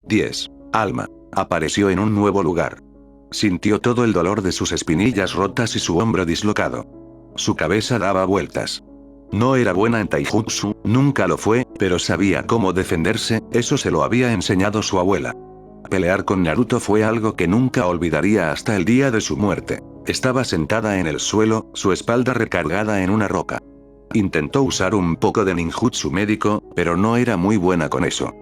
10. Alma. Apareció en un nuevo lugar. Sintió todo el dolor de sus espinillas rotas y su hombro dislocado. Su cabeza daba vueltas. No era buena en taijutsu, nunca lo fue, pero sabía cómo defenderse, eso se lo había enseñado su abuela. Pelear con Naruto fue algo que nunca olvidaría hasta el día de su muerte. Estaba sentada en el suelo, su espalda recargada en una roca. Intentó usar un poco de ninjutsu médico, pero no era muy buena con eso.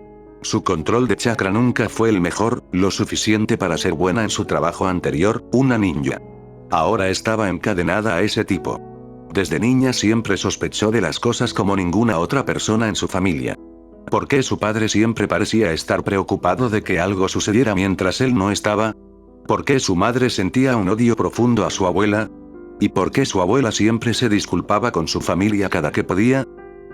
Su control de chakra nunca fue el mejor, lo suficiente para ser buena en su trabajo anterior, una ninja. Ahora estaba encadenada a ese tipo. Desde niña siempre sospechó de las cosas como ninguna otra persona en su familia. ¿Por qué su padre siempre parecía estar preocupado de que algo sucediera mientras él no estaba? ¿Por qué su madre sentía un odio profundo a su abuela? ¿Y por qué su abuela siempre se disculpaba con su familia cada que podía?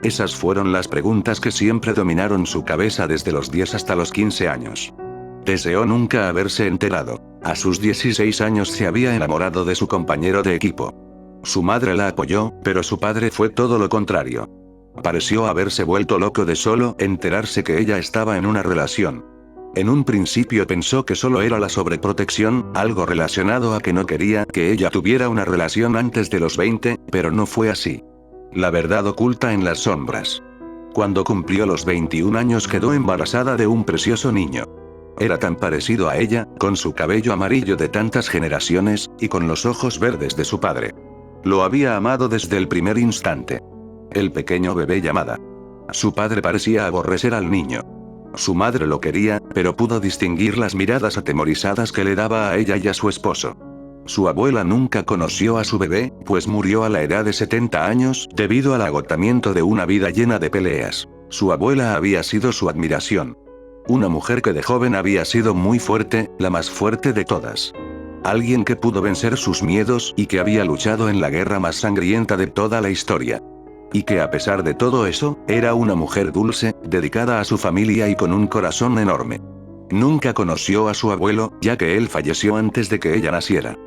Esas fueron las preguntas que siempre dominaron su cabeza desde los 10 hasta los 15 años. Deseó nunca haberse enterado. A sus 16 años se había enamorado de su compañero de equipo. Su madre la apoyó, pero su padre fue todo lo contrario. Pareció haberse vuelto loco de solo enterarse que ella estaba en una relación. En un principio pensó que solo era la sobreprotección, algo relacionado a que no quería que ella tuviera una relación antes de los 20, pero no fue así. La verdad oculta en las sombras. Cuando cumplió los 21 años quedó embarazada de un precioso niño. Era tan parecido a ella, con su cabello amarillo de tantas generaciones, y con los ojos verdes de su padre. Lo había amado desde el primer instante. El pequeño bebé llamada. Su padre parecía aborrecer al niño. Su madre lo quería, pero pudo distinguir las miradas atemorizadas que le daba a ella y a su esposo. Su abuela nunca conoció a su bebé, pues murió a la edad de 70 años, debido al agotamiento de una vida llena de peleas. Su abuela había sido su admiración. Una mujer que de joven había sido muy fuerte, la más fuerte de todas. Alguien que pudo vencer sus miedos y que había luchado en la guerra más sangrienta de toda la historia. Y que a pesar de todo eso, era una mujer dulce, dedicada a su familia y con un corazón enorme. Nunca conoció a su abuelo, ya que él falleció antes de que ella naciera.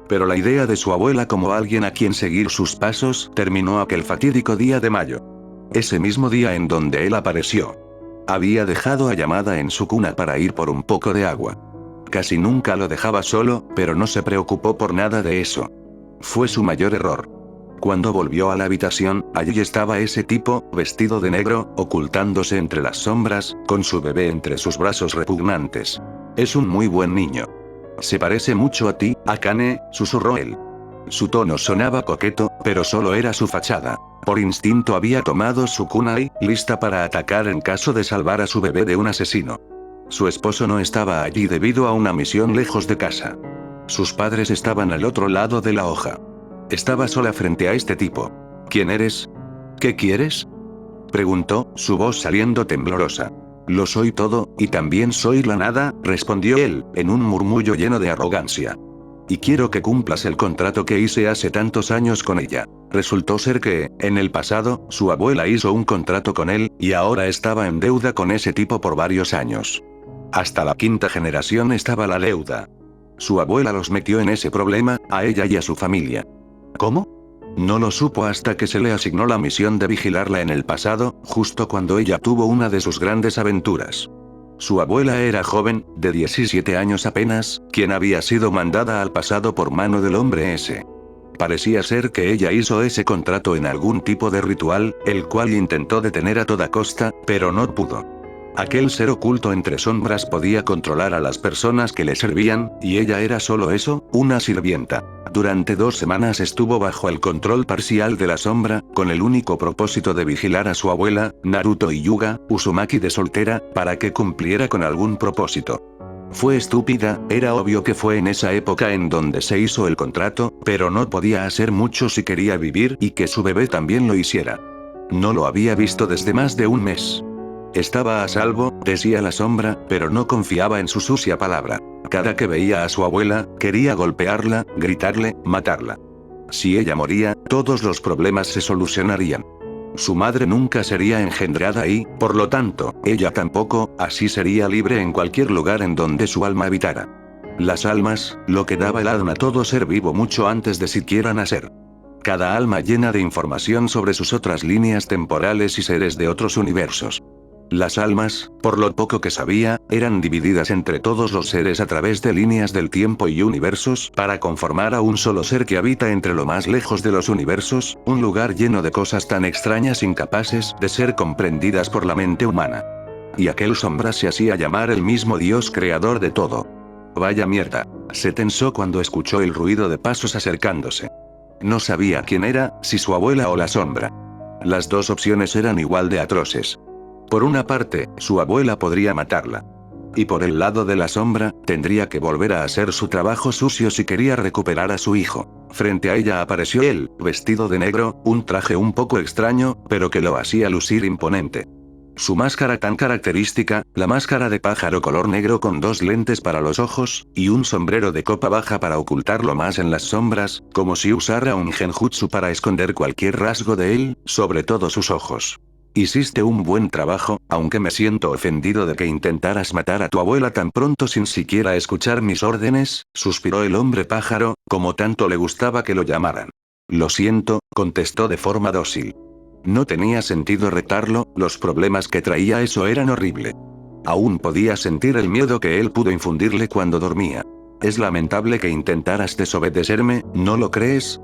Pero la idea de su abuela como alguien a quien seguir sus pasos, terminó aquel fatídico día de mayo. Ese mismo día en donde él apareció. Había dejado a Yamada en su cuna para ir por un poco de agua. Casi nunca lo dejaba solo, pero no se preocupó por nada de eso. Fue su mayor error. Cuando volvió a la habitación, allí estaba ese tipo, vestido de negro, ocultándose entre las sombras, con su bebé entre sus brazos repugnantes. Es un muy buen niño. Se parece mucho a ti, Akane, susurró él. Su tono sonaba coqueto, pero solo era su fachada. Por instinto había tomado su kunai, lista para atacar en caso de salvar a su bebé de un asesino. Su esposo no estaba allí debido a una misión lejos de casa. Sus padres estaban al otro lado de la hoja. Estaba sola frente a este tipo. ¿Quién eres? ¿Qué quieres? Preguntó, su voz saliendo temblorosa. Lo soy todo, y también soy la nada, respondió él, en un murmullo lleno de arrogancia. Y quiero que cumplas el contrato que hice hace tantos años con ella. Resultó ser que, en el pasado, su abuela hizo un contrato con él, y ahora estaba en deuda con ese tipo por varios años. Hasta la 5ª generación estaba la deuda. Su abuela los metió en ese problema, a ella y a su familia. ¿Cómo? No lo supo hasta que se le asignó la misión de vigilarla en el pasado, justo cuando ella tuvo una de sus grandes aventuras. Su abuela era joven, de 17 años apenas, quien había sido mandada al pasado por mano del hombre ese. Parecía ser que ella hizo ese contrato en algún tipo de ritual, el cual intentó detener a toda costa, pero no pudo. Aquel ser oculto entre sombras podía controlar a las personas que le servían, y ella era solo eso, una sirvienta. Durante 2 semanas estuvo bajo el control parcial de la sombra, con el único propósito de vigilar a su abuela, Naruto y Yuga, Uzumaki de soltera, para que cumpliera con algún propósito. Fue estúpida, era obvio que fue en esa época en donde se hizo el contrato, pero no podía hacer mucho si quería vivir y que su bebé también lo hiciera. No lo había visto desde más de un mes. Estaba a salvo, decía la sombra, pero no confiaba en su sucia palabra. Cada que veía a su abuela, quería golpearla, gritarle, matarla. Si ella moría, todos los problemas se solucionarían. Su madre nunca sería engendrada ahí, por lo tanto, ella tampoco, así sería libre en cualquier lugar en donde su alma habitara. Las almas, lo que daba el alma a todo ser vivo mucho antes de siquiera nacer. Cada alma llena de información sobre sus otras líneas temporales y seres de otros universos. Las almas, por lo poco que sabía, eran divididas entre todos los seres a través de líneas del tiempo y universos para conformar a un solo ser que habita entre lo más lejos de los universos, un lugar lleno de cosas tan extrañas incapaces de ser comprendidas por la mente humana. Y aquel sombra se hacía llamar el mismo Dios creador de todo. Vaya mierda. Se tensó cuando escuchó el ruido de pasos acercándose. No sabía quién era, si su abuela o la sombra. Las dos opciones eran igual de atroces. Por una parte, su abuela podría matarla. Y por el lado de la sombra, tendría que volver a hacer su trabajo sucio si quería recuperar a su hijo. Frente a ella apareció él, vestido de negro, un traje un poco extraño, pero que lo hacía lucir imponente. Su máscara tan característica, la máscara de pájaro color negro con dos lentes para los ojos, y un sombrero de copa baja para ocultarlo más en las sombras, como si usara un genjutsu para esconder cualquier rasgo de él, sobre todo sus ojos. Hiciste un buen trabajo, aunque me siento ofendido de que intentaras matar a tu abuela tan pronto sin siquiera escuchar mis órdenes, suspiró el hombre pájaro, como tanto le gustaba que lo llamaran. Lo siento, contestó de forma dócil. No tenía sentido retarlo, los problemas que traía eso eran horrible. Aún podía sentir el miedo que él pudo infundirle cuando dormía. Es lamentable que intentaras desobedecerme, ¿no lo crees?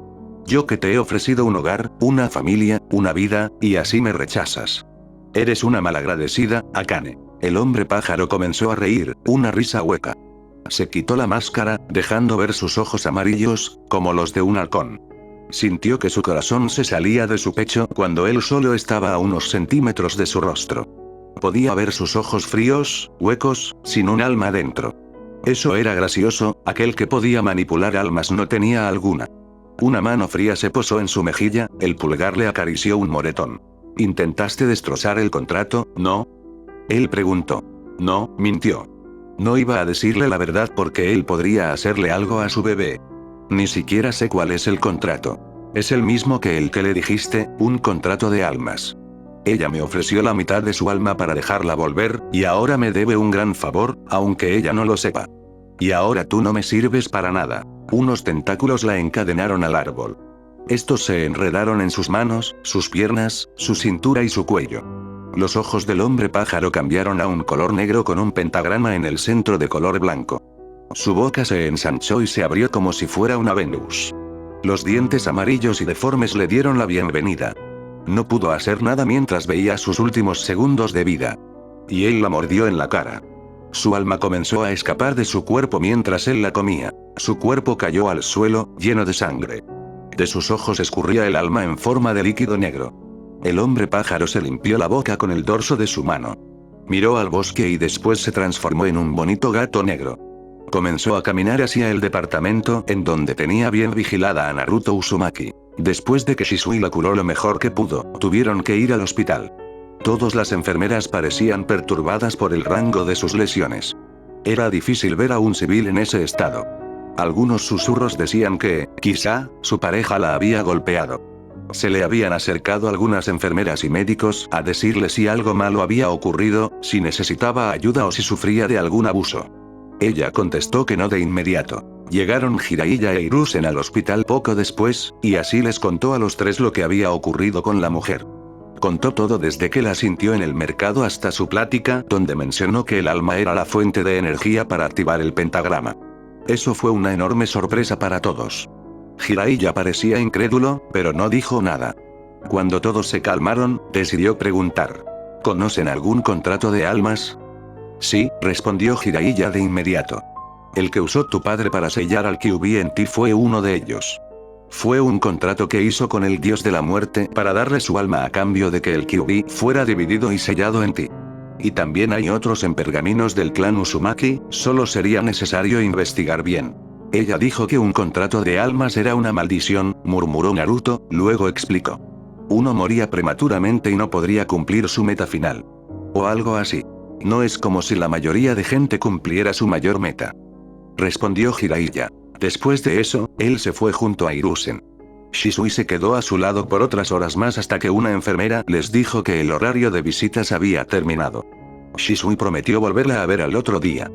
Yo que te he ofrecido un hogar, una familia, una vida, y así me rechazas. Eres una malagradecida, Akane. El hombre pájaro comenzó a reír, una risa hueca. Se quitó la máscara, dejando ver sus ojos amarillos, como los de un halcón. Sintió que su corazón se salía de su pecho cuando él solo estaba a unos centímetros de su rostro. Podía ver sus ojos fríos, huecos, sin un alma dentro. Eso era gracioso, aquel que podía manipular almas no tenía alguna. Una mano fría se posó en su mejilla, el pulgar le acarició un moretón. ¿Intentaste destrozar el contrato, no? Él preguntó. No, mintió. No iba a decirle la verdad porque él podría hacerle algo a su bebé. Ni siquiera sé cuál es el contrato. Es el mismo que el que le dijiste, un contrato de almas. Ella me ofreció la mitad de su alma para dejarla volver, y ahora me debe un gran favor, aunque ella no lo sepa. Y ahora tú no me sirves para nada. Unos tentáculos la encadenaron al árbol. Estos se enredaron en sus manos, sus piernas, su cintura y su cuello. Los ojos del hombre pájaro cambiaron a un color negro con un pentagrama en el centro de color blanco. Su boca se ensanchó y se abrió como si fuera una Venus. Los dientes amarillos y deformes le dieron la bienvenida. No pudo hacer nada mientras veía sus últimos segundos de vida. Y él la mordió en la cara. Su alma comenzó a escapar de su cuerpo mientras él la comía. Su cuerpo cayó al suelo, lleno de sangre. De sus ojos escurría el alma en forma de líquido negro. El hombre pájaro se limpió la boca con el dorso de su mano. Miró al bosque y después se transformó en un bonito gato negro. Comenzó a caminar hacia el departamento en donde tenía bien vigilada a Naruto Uzumaki. Después de que Shisui la curó lo mejor que pudo, tuvieron que ir al hospital. Todas las enfermeras parecían perturbadas por el rango de sus lesiones. Era difícil ver a un civil en ese estado. Algunos susurros decían que, quizá, su pareja la había golpeado. Se le habían acercado algunas enfermeras y médicos a decirle si algo malo había ocurrido, si necesitaba ayuda o si sufría de algún abuso. Ella contestó que no de inmediato. Llegaron Jiraiya e Hiruzen al hospital poco después, y así les contó a los tres lo que había ocurrido con la mujer. Contó todo desde que la sintió en el mercado hasta su plática, donde mencionó que el alma era la fuente de energía para activar el pentagrama. Eso fue una enorme sorpresa para todos. Jiraiya parecía incrédulo, pero no dijo nada. Cuando todos se calmaron, decidió preguntar. ¿Conocen algún contrato de almas? Sí, respondió Jiraiya de inmediato. El que usó tu padre para sellar al Kyuubi en ti fue uno de ellos. Fue un contrato que hizo con el dios de la muerte para darle su alma a cambio de que el Kyuubi fuera dividido y sellado en ti. Y también hay otros en pergaminos del clan Uzumaki, solo sería necesario investigar bien. Ella dijo que un contrato de almas era una maldición, murmuró Naruto, luego explicó. Uno moría prematuramente y no podría cumplir su meta final. O algo así. No es como si la mayoría de gente cumpliera su mayor meta. Respondió Jiraiya. Después de eso, él se fue junto a Hiruzen. Shisui se quedó a su lado por otras horas más hasta que una enfermera les dijo que el horario de visitas había terminado. Shisui prometió volverla a ver al otro día.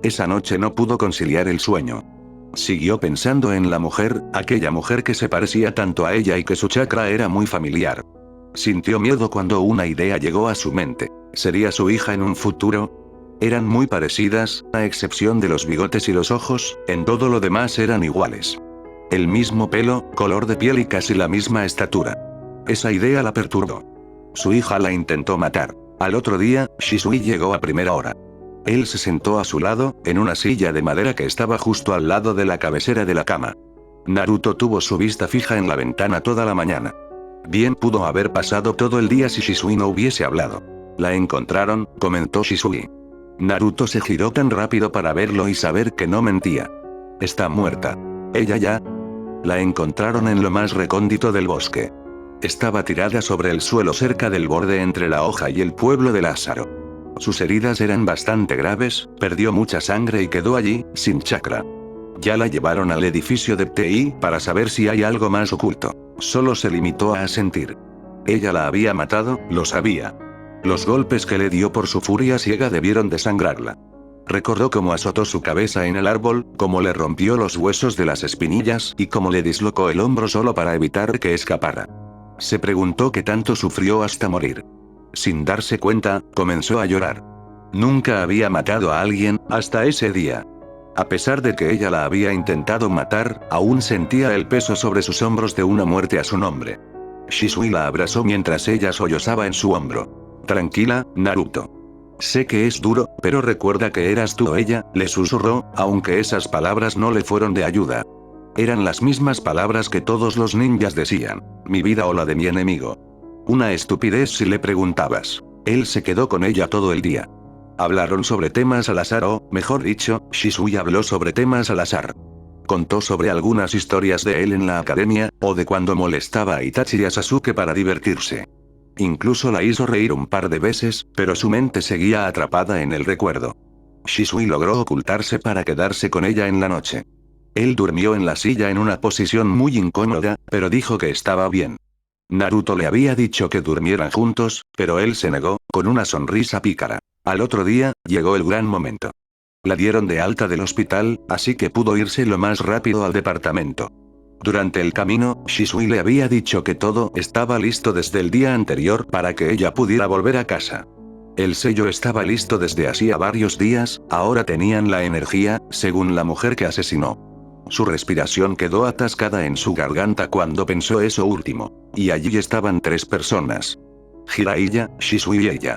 Esa noche no pudo conciliar el sueño. Siguió pensando en la mujer, aquella mujer que se parecía tanto a ella y que su chakra era muy familiar. Sintió miedo cuando una idea llegó a su mente. ¿Sería su hija en un futuro? Eran muy parecidas, a excepción de los bigotes y los ojos, en todo lo demás eran iguales. El mismo pelo, color de piel y casi la misma estatura. Esa idea la perturbó. Su hija la intentó matar. Al otro día, Shisui llegó a primera hora. Él se sentó a su lado, en una silla de madera que estaba justo al lado de la cabecera de la cama. Naruto tuvo su vista fija en la ventana toda la mañana. Bien pudo haber pasado todo el día si Shisui no hubiese hablado. La encontraron, comentó Shisui. Naruto se giró tan rápido para verlo y saber que no mentía. Está muerta. ¿Ella ya? La encontraron en lo más recóndito del bosque. Estaba tirada sobre el suelo cerca del borde entre la hoja y el pueblo de Lázaro. Sus heridas eran bastante graves, perdió mucha sangre y quedó allí, sin chakra. Ya la llevaron al edificio de TI para saber si hay algo más oculto. Solo se limitó a asentir. Ella la había matado, lo sabía. Los golpes que le dio por su furia ciega debieron desangrarla. Recordó cómo azotó su cabeza en el árbol, cómo le rompió los huesos de las espinillas y cómo le dislocó el hombro solo para evitar que escapara. Se preguntó qué tanto sufrió hasta morir. Sin darse cuenta, comenzó a llorar. Nunca había matado a alguien, hasta ese día. A pesar de que ella la había intentado matar, aún sentía el peso sobre sus hombros de una muerte a su nombre. Shisui la abrazó mientras ella sollozaba en su hombro. Tranquila, Naruto. Sé que es duro, pero recuerda que eras tú ella, le susurró, aunque esas palabras no le fueron de ayuda. Eran las mismas palabras que todos los ninjas decían, mi vida o la de mi enemigo. Una estupidez si le preguntabas. Él se quedó con ella todo el día. Hablaron sobre temas al azar o, mejor dicho, Shisui habló sobre temas al azar. Contó sobre algunas historias de él en la academia, o de cuando molestaba a Itachi y a Sasuke para divertirse. Incluso la hizo reír un par de veces, pero su mente seguía atrapada en el recuerdo. Shisui logró ocultarse para quedarse con ella en la noche. Él durmió en la silla en una posición muy incómoda, pero dijo que estaba bien. Naruto le había dicho que durmieran juntos, pero él se negó, con una sonrisa pícara. Al otro día, llegó el gran momento. La dieron de alta del hospital, así que pudo irse lo más rápido al departamento. Durante el camino, Shisui le había dicho que todo estaba listo desde el día anterior para que ella pudiera volver a casa. El sello estaba listo desde hacía varios días, ahora tenían la energía, según la mujer que asesinó. Su respiración quedó atascada en su garganta cuando pensó eso último. Y allí estaban 3 personas. Jiraiya, Shisui y ella.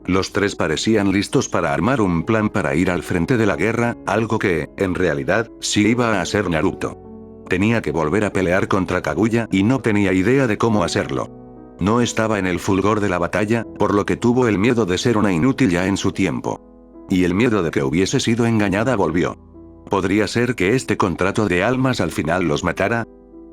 Los 3 parecían listos para armar un plan para ir al frente de la guerra, algo que, en realidad, sí iba a hacer Naruto. Tenía que volver a pelear contra Kaguya y no tenía idea de cómo hacerlo. No estaba en el fulgor de la batalla, por lo que tuvo el miedo de ser una inútil ya en su tiempo. Y el miedo de que hubiese sido engañada volvió. ¿Podría ser que este contrato de almas al final los matara?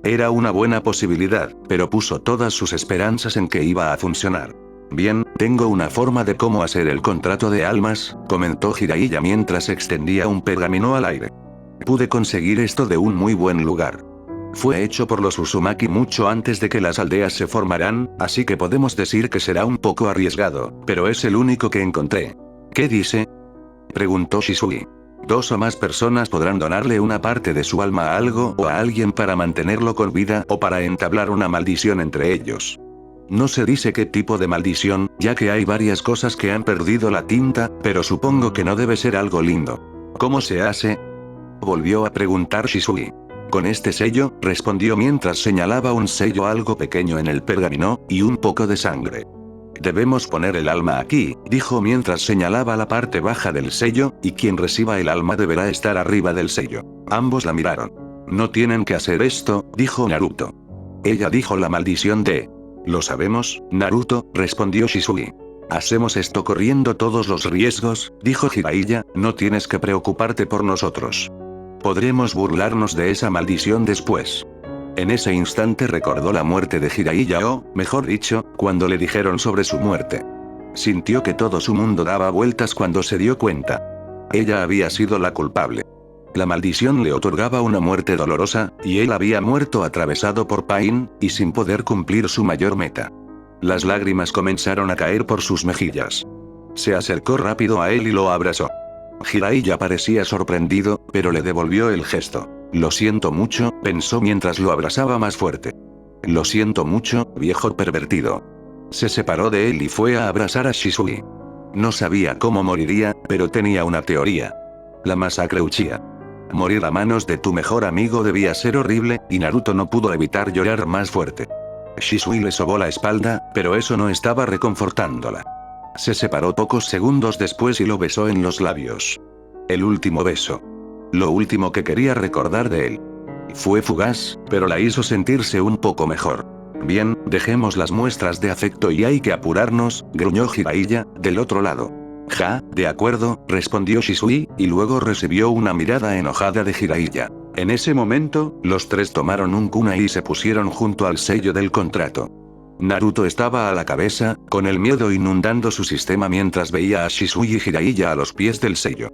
Era una buena posibilidad, pero puso todas sus esperanzas en que iba a funcionar. Bien, tengo una forma de cómo hacer el contrato de almas, comentó Jiraiya mientras extendía un pergamino al aire. Pude conseguir esto de un muy buen lugar. Fue hecho por los Uzumaki mucho antes de que las aldeas se formaran, así que podemos decir que será un poco arriesgado, pero es el único que encontré. ¿Qué dice?, preguntó Shisui. 2 o más personas podrán donarle una parte de su alma a algo o a alguien para mantenerlo con vida o para entablar una maldición entre ellos. No se dice qué tipo de maldición, ya que hay varias cosas que han perdido la tinta, pero supongo que no debe ser algo lindo. ¿Cómo se hace?, volvió a preguntar Shisui. Con este sello, respondió mientras señalaba un sello algo pequeño en el pergamino, y un poco de sangre. Debemos poner el alma aquí, dijo mientras señalaba la parte baja del sello, y quien reciba el alma deberá estar arriba del sello. Ambos la miraron. No tienen que hacer esto, dijo Naruto. Ella dijo la maldición de... Lo sabemos, Naruto, respondió Shisui. Hacemos esto corriendo todos los riesgos, dijo Jiraiya, no tienes que preocuparte por nosotros. Podremos burlarnos de esa maldición después. En ese instante recordó la muerte de Jiraiya o, mejor dicho, cuando le dijeron sobre su muerte. Sintió que todo su mundo daba vueltas cuando se dio cuenta. Ella había sido la culpable. La maldición le otorgaba una muerte dolorosa, y él había muerto atravesado por Pain, y sin poder cumplir su mayor meta. Las lágrimas comenzaron a caer por sus mejillas. Se acercó rápido a él y lo abrazó. Jiraiya parecía sorprendido, pero le devolvió el gesto. Lo siento mucho, pensó mientras lo abrazaba más fuerte. Lo siento mucho, viejo pervertido. Se separó de él y fue a abrazar a Shisui. No sabía cómo moriría, pero tenía una teoría. La masacre Uchiha. Morir a manos de tu mejor amigo debía ser horrible, y Naruto no pudo evitar llorar más fuerte. Shisui le sobó la espalda, pero eso no estaba reconfortándola. Se separó pocos segundos después y lo besó en los labios. El último beso. Lo último que quería recordar de él. Fue fugaz, pero la hizo sentirse un poco mejor. Bien, dejemos las muestras de afecto y hay que apurarnos, gruñó Jiraiya, del otro lado. Ja, de acuerdo, respondió Shisui, y luego recibió una mirada enojada de Jiraiya. En ese momento, los tres tomaron un kunai y se pusieron junto al sello del contrato. Naruto estaba a la cabeza, con el miedo inundando su sistema mientras veía a Shisui y Jiraiya a los pies del sello.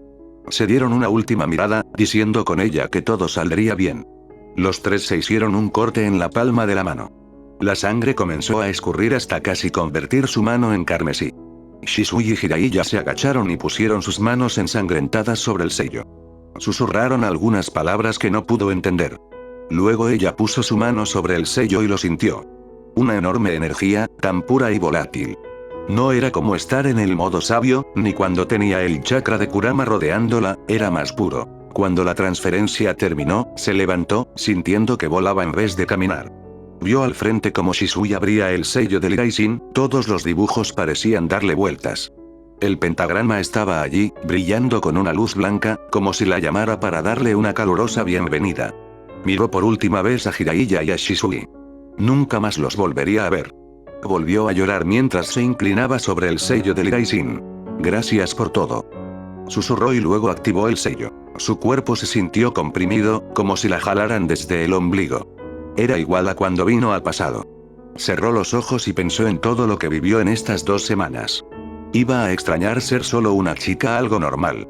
Se dieron una última mirada, diciendo con ella que todo saldría bien. Los tres se hicieron un corte en la palma de la mano. La sangre comenzó a escurrir hasta casi convertir su mano en carmesí. Shisui y Jiraiya se agacharon y pusieron sus manos ensangrentadas sobre el sello. Susurraron algunas palabras que no pudo entender. Luego ella puso su mano sobre el sello y lo sintió. Una enorme energía, tan pura y volátil. No era como estar en el modo sabio, ni cuando tenía el chakra de Kurama rodeándola, era más puro. Cuando la transferencia terminó, se levantó, sintiendo que volaba en vez de caminar. Vio al frente como Shisui abría el sello del Raijin, todos los dibujos parecían darle vueltas. El pentagrama estaba allí, brillando con una luz blanca, como si la llamara para darle una calurosa bienvenida. Miró por última vez a Jiraiya y a Shisui. Nunca más los volvería a ver. Volvió a llorar mientras se inclinaba sobre el sello del Raijin. Gracias por todo. Susurró y luego activó el sello. Su cuerpo se sintió comprimido, como si la jalaran desde el ombligo. Era igual a cuando vino al pasado. Cerró los ojos y pensó en todo lo que vivió en estas 2 semanas. Iba a extrañar ser solo una chica, algo normal.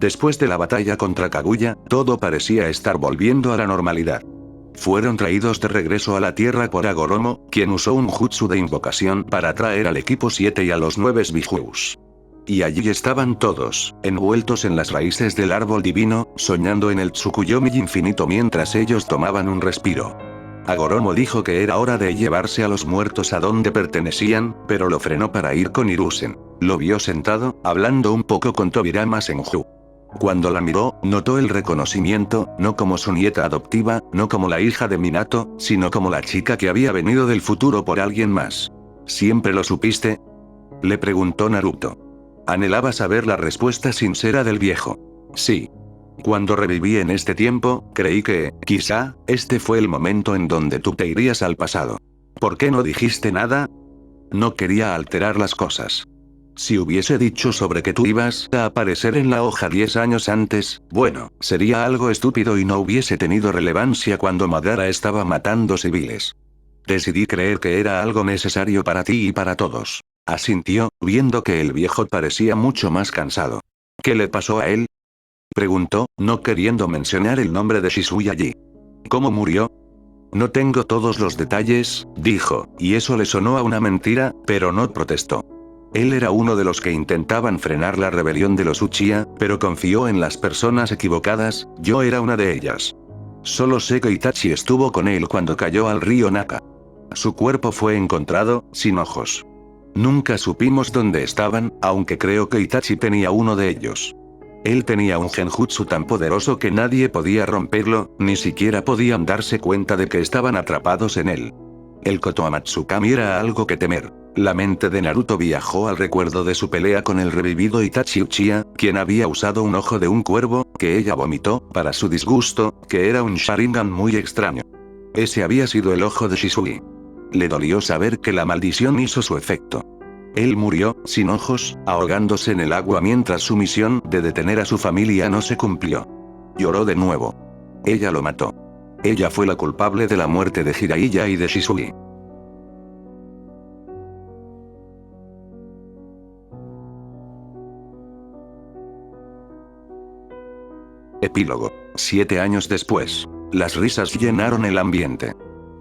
Después de la batalla contra Kaguya, todo parecía estar volviendo a la normalidad. Fueron traídos de regreso a la Tierra por Agoromo, quien usó un jutsu de invocación para traer al equipo 7 y a los 9 Bijus. Y allí estaban todos, envueltos en las raíces del árbol divino, soñando en el Tsukuyomi infinito mientras ellos tomaban un respiro. Agoromo dijo que era hora de llevarse a los muertos a donde pertenecían, pero lo frenó para ir con Hiruzen. Lo vio sentado, hablando un poco con Tobirama Senju. Cuando la miró, notó el reconocimiento, no como su nieta adoptiva, no como la hija de Minato, sino como la chica que había venido del futuro por alguien más. ¿Siempre lo supiste?, le preguntó Naruto. Anhelaba saber la respuesta sincera del viejo. Sí. Cuando reviví en este tiempo, creí que, quizá, este fue el momento en donde tú te irías al pasado. ¿Por qué no dijiste nada? No quería alterar las cosas. Si hubiese dicho sobre que tú ibas a aparecer en la hoja 10 años antes, bueno, sería algo estúpido y no hubiese tenido relevancia cuando Madara estaba matando civiles. Decidí creer que era algo necesario para ti y para todos. Asintió, viendo que el viejo parecía mucho más cansado. ¿Qué le pasó a él?, preguntó, no queriendo mencionar el nombre de Shisui allí. ¿Cómo murió? No tengo todos los detalles, dijo, y eso le sonó a una mentira, pero no protestó. Él era uno de los que intentaban frenar la rebelión de los Uchiha, pero confió en las personas equivocadas, yo era una de ellas. Solo sé que Itachi estuvo con él cuando cayó al río Naka. Su cuerpo fue encontrado, sin ojos. Nunca supimos dónde estaban, aunque creo que Itachi tenía uno de ellos. Él tenía un genjutsu tan poderoso que nadie podía romperlo, ni siquiera podían darse cuenta de que estaban atrapados en él. El Kotoamatsukami era algo que temer. La mente de Naruto viajó al recuerdo de su pelea con el revivido Itachi Uchiha, quien había usado un ojo de un cuervo, que ella vomitó, para su disgusto, que era un Sharingan muy extraño. Ese había sido el ojo de Shisui. Le dolió saber que la maldición hizo su efecto. Él murió, sin ojos, ahogándose en el agua mientras su misión de detener a su familia no se cumplió. Lloró de nuevo. Ella lo mató. Ella fue la culpable de la muerte de Jiraiya y de Shisui. Epílogo. 7 años después. Las risas llenaron el ambiente.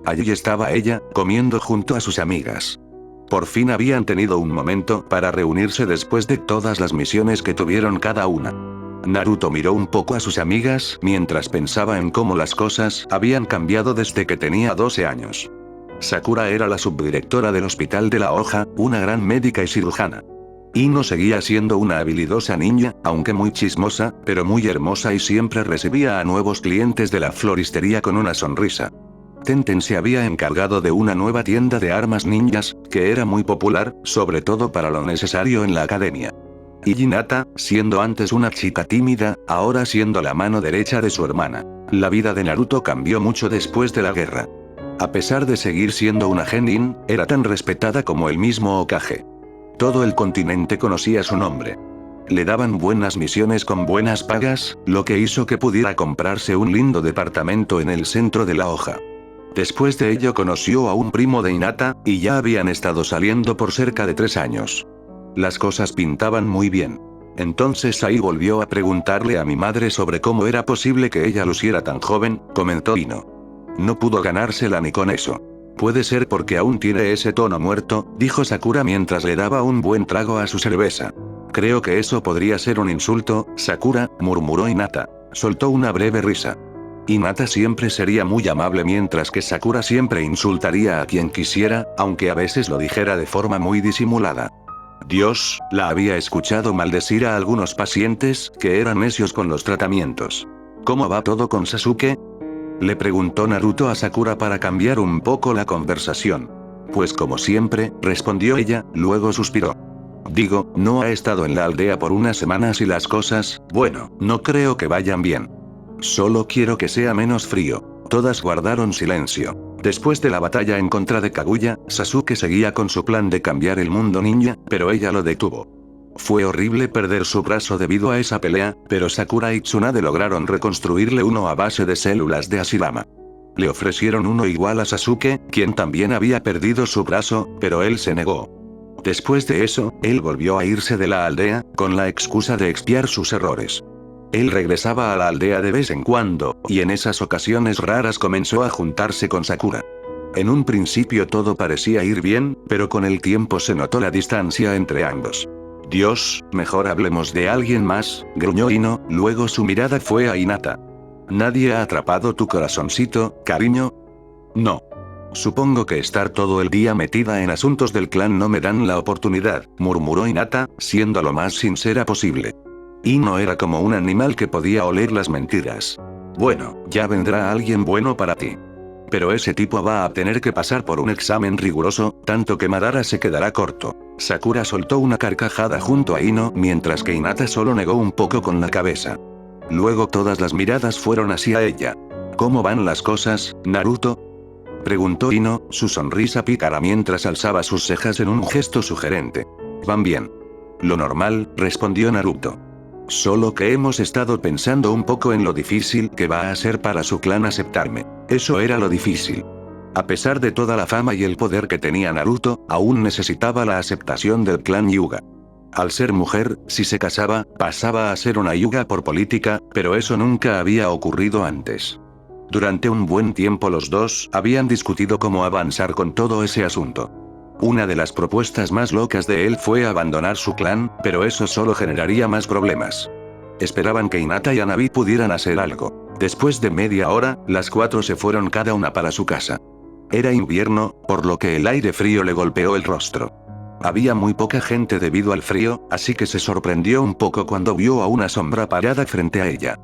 Allí estaba ella, comiendo junto a sus amigas. Por fin habían tenido un momento para reunirse después de todas las misiones que tuvieron cada una. Naruto miró un poco a sus amigas mientras pensaba en cómo las cosas habían cambiado desde que tenía 12 años. Sakura era la subdirectora del hospital de la hoja, una gran médica y cirujana. Ino seguía siendo una habilidosa niña, aunque muy chismosa, pero muy hermosa y siempre recibía a nuevos clientes de la floristería con una sonrisa. Tenten se había encargado de una nueva tienda de armas ninjas, que era muy popular, sobre todo para lo necesario en la academia. Y Hinata, siendo antes una chica tímida, ahora siendo la mano derecha de su hermana. La vida de Naruto cambió mucho después de la guerra. A pesar de seguir siendo una genin, era tan respetada como el mismo Hokage. Todo el continente conocía su nombre. Le daban buenas misiones con buenas pagas, lo que hizo que pudiera comprarse un lindo departamento en el centro de la hoja. Después de ello conoció a un primo de Hinata, y ya habían estado saliendo por cerca de 3 años. Las cosas pintaban muy bien. Entonces ahí volvió a preguntarle a mi madre sobre cómo era posible que ella luciera tan joven, comentó Ino. No pudo ganársela ni con eso. Puede ser porque aún tiene ese tono muerto, dijo Sakura mientras le daba un buen trago a su cerveza. Creo que eso podría ser un insulto, Sakura, murmuró Hinata. Soltó una breve risa. Hinata siempre sería muy amable mientras que Sakura siempre insultaría a quien quisiera, aunque a veces lo dijera de forma muy disimulada. Dios, la había escuchado maldecir a algunos pacientes, que eran necios con los tratamientos. ¿Cómo va todo con Sasuke? Le preguntó Naruto a Sakura para cambiar un poco la conversación. Pues como siempre, respondió ella, luego suspiró. Digo, no ha estado en la aldea por unas semanas y las cosas, bueno, no creo que vayan bien. Solo quiero que sea menos frío. Todas guardaron silencio. Después de la batalla en contra de Kaguya, Sasuke seguía con su plan de cambiar el mundo ninja, pero ella lo detuvo. Fue horrible perder su brazo debido a esa pelea, pero Sakura y Tsunade lograron reconstruirle uno a base de células de Hashirama. Le ofrecieron uno igual a Sasuke, quien también había perdido su brazo, pero él se negó. Después de eso, él volvió a irse de la aldea, con la excusa de expiar sus errores. Él regresaba a la aldea de vez en cuando, y en esas ocasiones raras comenzó a juntarse con Sakura. En un principio todo parecía ir bien, pero con el tiempo se notó la distancia entre ambos. Dios, mejor hablemos de alguien más, gruñó Ino, luego su mirada fue a Hinata. ¿Nadie ha atrapado tu corazoncito, cariño? No. Supongo que estar todo el día metida en asuntos del clan no me dan la oportunidad, murmuró Hinata, siendo lo más sincera posible. Ino era como un animal que podía oler las mentiras. Bueno, ya vendrá alguien bueno para ti. Pero ese tipo va a tener que pasar por un examen riguroso, tanto que Madara se quedará corto. Sakura soltó una carcajada junto a Ino mientras que Hinata solo negó un poco con la cabeza. Luego todas las miradas fueron hacia ella. ¿Cómo van las cosas, Naruto? Preguntó Ino, su sonrisa pícara mientras alzaba sus cejas en un gesto sugerente. Van bien. Lo normal, respondió Naruto. Solo que hemos estado pensando un poco en lo difícil que va a ser para su clan aceptarme. Eso era lo difícil. A pesar de toda la fama y el poder que tenía Naruto, aún necesitaba la aceptación del clan Hyuga. Al ser mujer, si se casaba, pasaba a ser una Hyuga por política, pero eso nunca había ocurrido antes. Durante un buen tiempo los dos habían discutido cómo avanzar con todo ese asunto. Una de las propuestas más locas de él fue abandonar su clan, pero eso solo generaría más problemas. Esperaban que Hinata y Hanabi pudieran hacer algo. Después de media hora, las 4 se fueron cada una para su casa. Era invierno, por lo que el aire frío le golpeó el rostro. Había muy poca gente debido al frío, así que se sorprendió un poco cuando vio a una sombra parada frente a ella.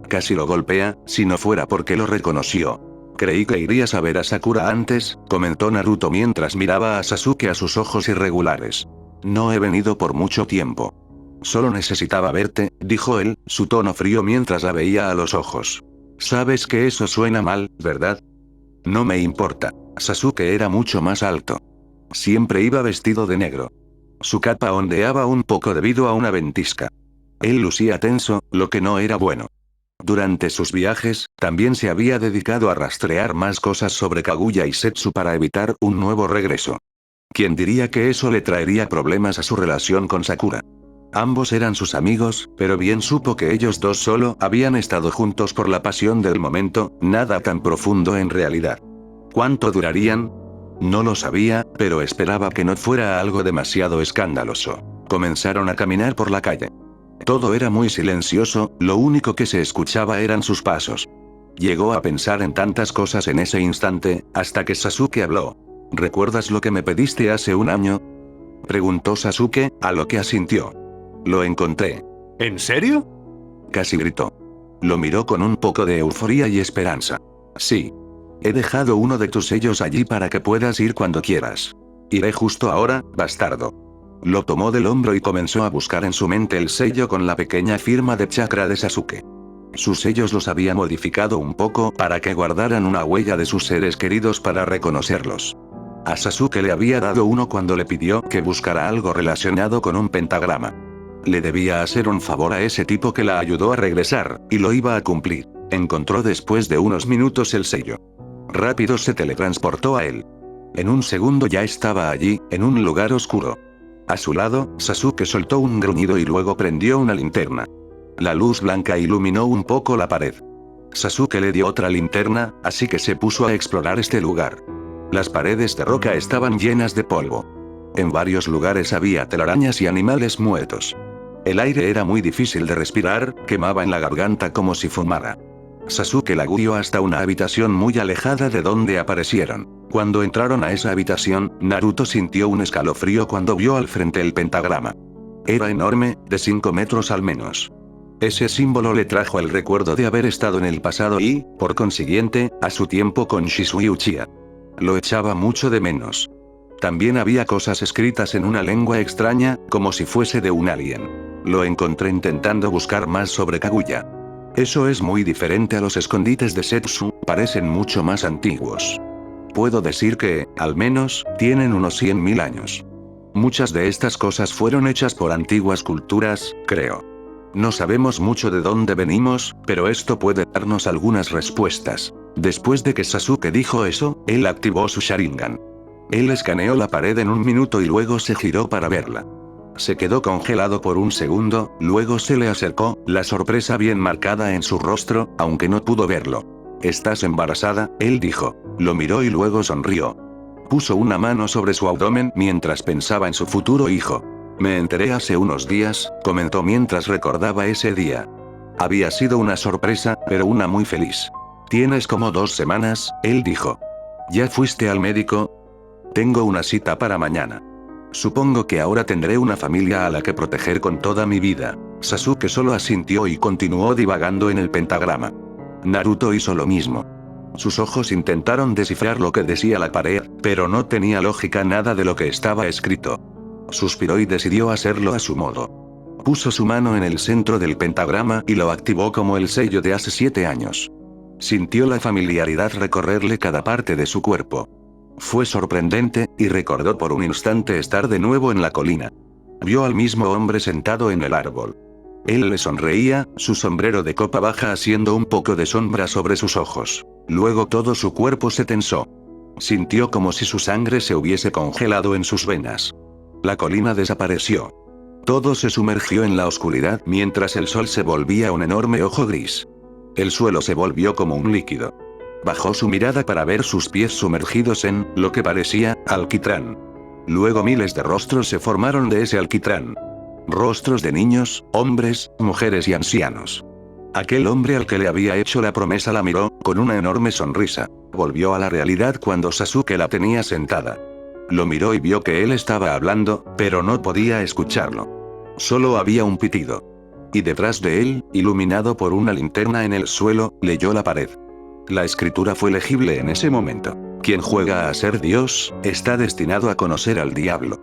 Casi lo golpea, si no fuera porque lo reconoció. Creí que irías a ver a Sakura antes, comentó Naruto mientras miraba a Sasuke a sus ojos irregulares. No he venido por mucho tiempo. Solo necesitaba verte, dijo él, su tono frío mientras la veía a los ojos. Sabes que eso suena mal, ¿verdad? No me importa. Sasuke era mucho más alto. Siempre iba vestido de negro. Su capa ondeaba un poco debido a una ventisca. Él lucía tenso, lo que no era bueno. Durante sus viajes, también se había dedicado a rastrear más cosas sobre Kaguya y Setsu para evitar un nuevo regreso. ¿Quién diría que eso le traería problemas a su relación con Sakura? Ambos eran sus amigos, pero bien supo que ellos dos solo habían estado juntos por la pasión del momento, nada tan profundo en realidad. ¿Cuánto durarían? No lo sabía, pero esperaba que no fuera algo demasiado escandaloso. Comenzaron a caminar por la calle. Todo era muy silencioso, lo único que se escuchaba eran sus pasos. Llegó a pensar en tantas cosas en ese instante, hasta que Sasuke habló. ¿Recuerdas lo que me pediste hace un año? Preguntó Sasuke, a lo que asintió. Lo encontré. ¿En serio? Casi gritó. Lo miró con un poco de euforia y esperanza. Sí. He dejado uno de tus sellos allí para que puedas ir cuando quieras. Iré justo ahora, bastardo. Lo tomó del hombro y comenzó a buscar en su mente el sello con la pequeña firma de chakra de Sasuke. Sus sellos los había modificado un poco para que guardaran una huella de sus seres queridos para reconocerlos. A Sasuke le había dado uno cuando le pidió que buscara algo relacionado con un pentagrama. Le debía hacer un favor a ese tipo que la ayudó a regresar, y lo iba a cumplir. Encontró después de unos minutos el sello. Rápido se teletransportó a él. En un segundo ya estaba allí, en un lugar oscuro. A su lado, Sasuke soltó un gruñido y luego prendió una linterna. La luz blanca iluminó un poco la pared. Sasuke le dio otra linterna, así que se puso a explorar este lugar. Las paredes de roca estaban llenas de polvo. En varios lugares había telarañas y animales muertos. El aire era muy difícil de respirar, quemaba en la garganta como si fumara. Sasuke la guió hasta una habitación muy alejada de donde aparecieron. Cuando entraron a esa habitación, Naruto sintió un escalofrío cuando vio al frente el pentagrama. Era enorme, de 5 metros al menos. Ese símbolo le trajo el recuerdo de haber estado en el pasado y, por consiguiente, a su tiempo con Shisui Uchiha. Lo echaba mucho de menos. También había cosas escritas en una lengua extraña, como si fuese de un alien. Lo encontré intentando buscar más sobre Kaguya. Eso es muy diferente a los escondites de Setsu, parecen mucho más antiguos. Puedo decir que, al menos, tienen unos 100.000 años. Muchas de estas cosas fueron hechas por antiguas culturas, creo. No sabemos mucho de dónde venimos, pero esto puede darnos algunas respuestas. Después de que Sasuke dijo eso, él activó su Sharingan. Él escaneó la pared en un minuto y luego se giró para verla. Se quedó congelado por un segundo, luego se le acercó, la sorpresa bien marcada en su rostro, aunque no pudo verlo. ¿Estás embarazada?, él dijo. Lo miró y luego sonrió. Puso una mano sobre su abdomen mientras pensaba en su futuro hijo. Me enteré hace unos días, comentó mientras recordaba ese día. Había sido una sorpresa, pero una muy feliz. Tienes como 2 semanas, él dijo. ¿Ya fuiste al médico? Tengo una cita para mañana. Supongo que ahora tendré una familia a la que proteger con toda mi vida. Sasuke solo asintió y continuó divagando en el pentagrama. Naruto hizo lo mismo. Sus ojos intentaron descifrar lo que decía la pared, pero no tenía lógica nada de lo que estaba escrito. Suspiró y decidió hacerlo a su modo. Puso su mano en el centro del pentagrama y lo activó como el sello de hace 7 años. Sintió la familiaridad recorrerle cada parte de su cuerpo. Fue sorprendente, y recordó por un instante estar de nuevo en la colina. Vio al mismo hombre sentado en el árbol. Él le sonreía, su sombrero de copa baja haciendo un poco de sombra sobre sus ojos. Luego todo su cuerpo se tensó. Sintió como si su sangre se hubiese congelado en sus venas. La colina desapareció. Todo se sumergió en la oscuridad mientras el sol se volvía un enorme ojo gris. El suelo se volvió como un líquido. Bajó su mirada para ver sus pies sumergidos en, lo que parecía, alquitrán. Luego miles de rostros se formaron de ese alquitrán. Rostros de niños, hombres, mujeres y ancianos. Aquel hombre al que le había hecho la promesa la miró, con una enorme sonrisa. Volvió a la realidad cuando Sasuke la tenía sentada. Lo miró y vio que él estaba hablando, pero no podía escucharlo. Solo había un pitido. Y detrás de él, iluminado por una linterna en el suelo, leyó la pared. La escritura fue legible en ese momento. Quien juega a ser Dios, está destinado a conocer al diablo.